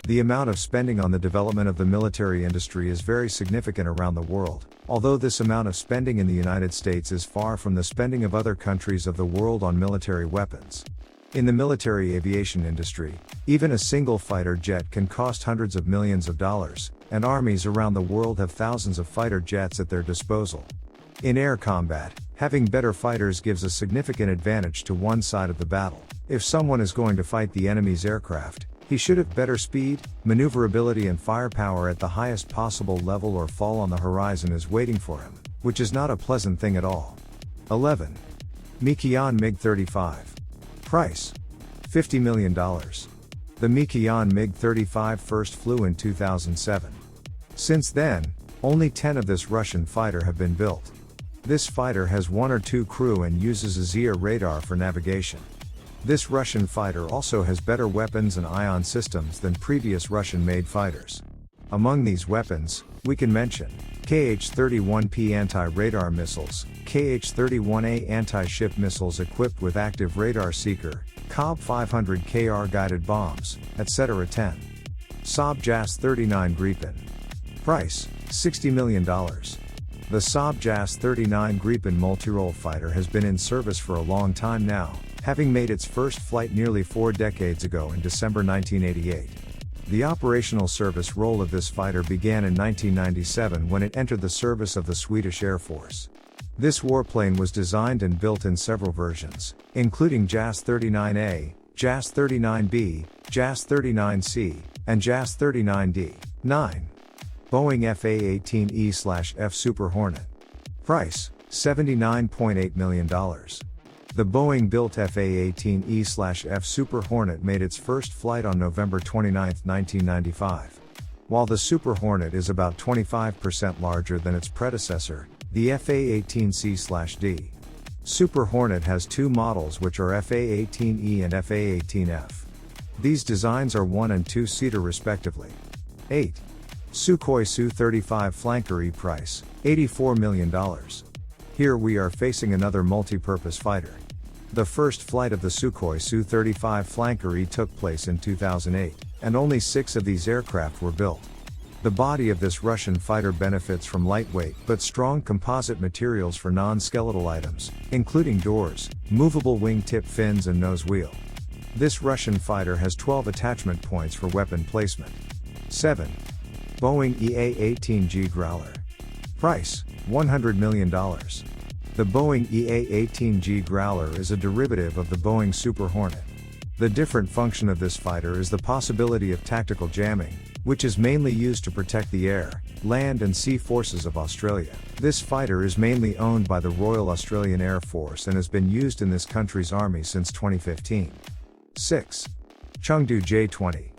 The amount of spending on the development of the military industry is very significant around the world, although this amount of spending in the United States is far from the spending of other countries of the world on military weapons. In the military aviation industry, even a single fighter jet can cost hundreds of millions of dollars, and armies around the world have thousands of fighter jets at their disposal. In air combat, having better fighters gives a significant advantage to one side of the battle. If someone is going to fight the enemy's aircraft, he should have better speed, maneuverability and firepower at the highest possible level, or fall on the horizon is waiting for him, which is not a pleasant thing at all. 11. Mikoyan MiG-35. Price: $50 million. The Mikoyan MiG-35 first flew in 2007. Since then, only 10 of this Russian fighter have been built. This fighter has 1 or 2 crew and uses a ZIA radar for navigation. This Russian fighter also has better weapons and ion systems than previous Russian-made fighters. Among these weapons, we can mention Kh-31P anti-radar missiles, Kh-31A anti-ship missiles equipped with active radar seeker, Cob 500KR guided bombs, etc. 10. Saab JAS-39 Gripen. Price: $60 million. The Saab JAS-39 Gripen multirole fighter has been in service for a long time now, having made its first flight nearly 4 decades ago in December 1988. The operational service role of this fighter began in 1997 when it entered the service of the Swedish Air Force. This warplane was designed and built in several versions, including JAS-39A, JAS-39B, JAS-39C, and JAS-39D. 9. Boeing FA-18E/F Super Hornet. Price: $79.8 million. The Boeing-built FA-18E/F Super Hornet made its first flight on November 29, 1995. While the Super Hornet is about 25% larger than its predecessor, the FA-18C/D. Super Hornet has 2 models, which are FA-18E and FA-18F. These designs are 1- and 2-seater respectively. 8. Sukhoi Su-35 Flanker E. Price: $84 million. Here we are facing another multi-purpose fighter. The first flight of the Sukhoi Su-35 Flanker E took place in 2008, and only 6 of these aircraft were built. The body of this Russian fighter benefits from lightweight but strong composite materials for non-skeletal items, including doors, movable wing-tip fins and nose wheel. This Russian fighter has 12 attachment points for weapon placement. 7. Boeing EA-18G Growler. Price: $100 million. The Boeing EA-18G Growler is a derivative of the Boeing Super Hornet. The different function of this fighter is the possibility of tactical jamming, which is mainly used to protect the air, land and sea forces of Australia. This fighter is mainly owned by the Royal Australian Air Force and has been used in this country's army since 2015. 6. Chengdu J-20.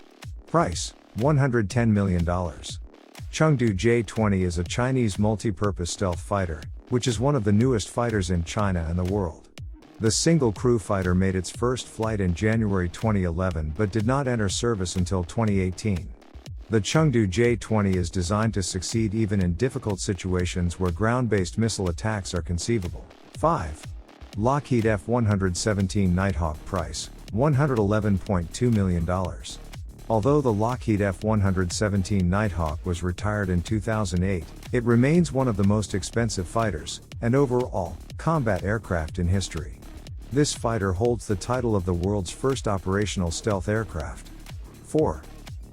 Price: $110 million. Chengdu J-20 is a Chinese multi-purpose stealth fighter, which is one of the newest fighters in China and the world. The single-crew fighter made its first flight in January 2011 but did not enter service until 2018. The Chengdu J-20 is designed to succeed even in difficult situations where ground-based missile attacks are conceivable. 5. Lockheed F-117 Nighthawk. Price: $111.2 million. Although the Lockheed F-117 Nighthawk was retired in 2008, it remains one of the most expensive fighters, and overall, combat aircraft in history. This fighter holds the title of the world's first operational stealth aircraft. 4.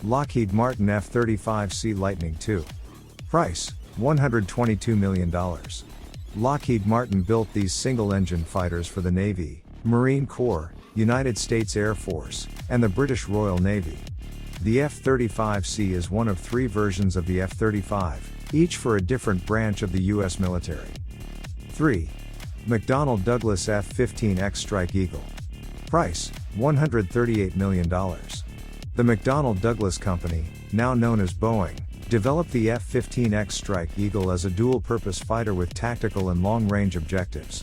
Lockheed Martin F-35C Lightning II. Price: $122 million. Lockheed Martin built these single-engine fighters for the Navy, Marine Corps, United States Air Force, and the British Royal Navy. The F-35C is one of 3 versions of the F-35, each for a different branch of the U.S. military. 3. McDonnell Douglas F-15X Strike Eagle. Price: $138 million. The McDonnell Douglas Company, now known as Boeing, developed the F-15X Strike Eagle as a dual-purpose fighter with tactical and long-range objectives.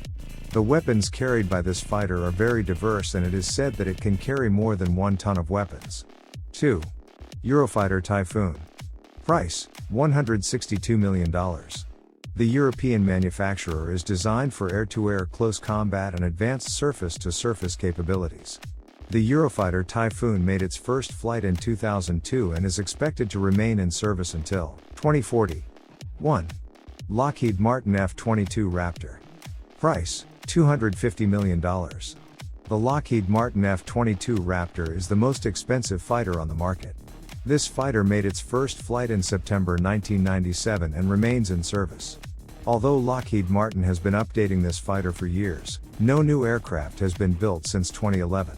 The weapons carried by this fighter are very diverse, and it is said that it can carry more than 1 ton of weapons. 2. Eurofighter Typhoon. Price: $162 million. The European manufacturer is designed for air-to-air close combat and advanced surface-to-surface capabilities. The Eurofighter Typhoon made its first flight in 2002 and is expected to remain in service until 2040. 1. Lockheed Martin F-22 Raptor. Price, $250 million. The Lockheed Martin F-22 Raptor is the most expensive fighter on the market. This fighter made its first flight in September 1997 and remains in service. Although Lockheed Martin has been updating this fighter for years, no new aircraft has been built since 2011.